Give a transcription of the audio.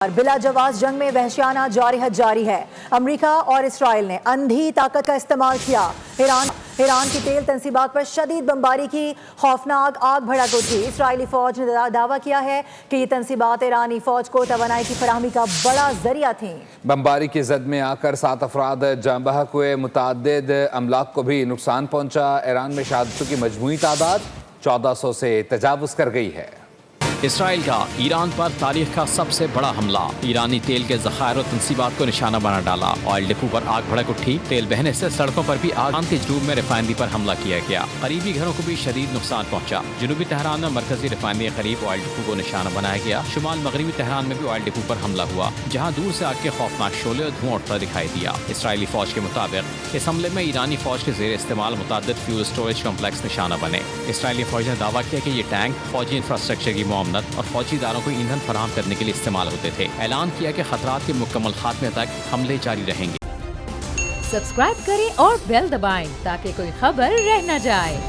اور بلا جواز جنگ میں وحشیانہ جارحیت جاری ہے۔ امریکہ اور اسرائیل نے اندھی طاقت کا استعمال کیا۔ ایران کی تیل تنصیبات پر شدید بمباری کی خوفناک آگ بھڑک اٹھی۔ اسرائیلی فوج نے دعویٰ کیا ہے کہ یہ تنصیبات ایرانی فوج کو توانائی کی فراہمی کا بڑا ذریعہ تھیں۔ بمباری کی زد میں آ کر 7 افراد جاں بحق ہوئے، متعدد املاک کو بھی نقصان پہنچا۔ ایران میں شہادتوں کی مجموعی تعداد 1400 سے تجاوز کر گئی ہے۔ اسرائیل کا ایران پر تاریخ کا سب سے بڑا حملہ، ایرانی تیل کے ذخائر و تنصیبات کو نشانہ بنا ڈالا۔ آئل ڈپو پر آگ بھڑک اٹھی، تیل بہنے سے سڑکوں پر بھی آگ کے جنوب میں ریفائنری پر حملہ کیا گیا۔ قریبی گھروں کو بھی شدید نقصان پہنچا۔ جنوبی تہران میں مرکزی ریفائنری کے قریب آئل ڈپو کو نشانہ بنایا گیا۔ شمال مغربی تہران میں بھی آئل ڈپو پر حملہ ہوا، جہاں دور سے آگ کے خوفناک شعلے اور دھواں اٹھتا دکھائی دیا۔ اسرائیلی فوج کے مطابق اس حملے میں ایرانی فوج کے زیر استعمال متعدد فیول اسٹوریج کمپلیکس نشانہ بنے۔ اسرائیلی فوج نے دعویٰ کیا کہ یہ ٹینک فوجی انفراسٹرکچر کی معاونت اور فوجی کو ایندھن فراہم کرنے کے لیے استعمال ہوتے تھے۔ اعلان کیا کہ خطرات کے مکمل خاتمے تک حملے جاری رہیں گے۔ سبسکرائب کریں اور بیل دبائیں تاکہ کوئی خبر رہ نہ جائے۔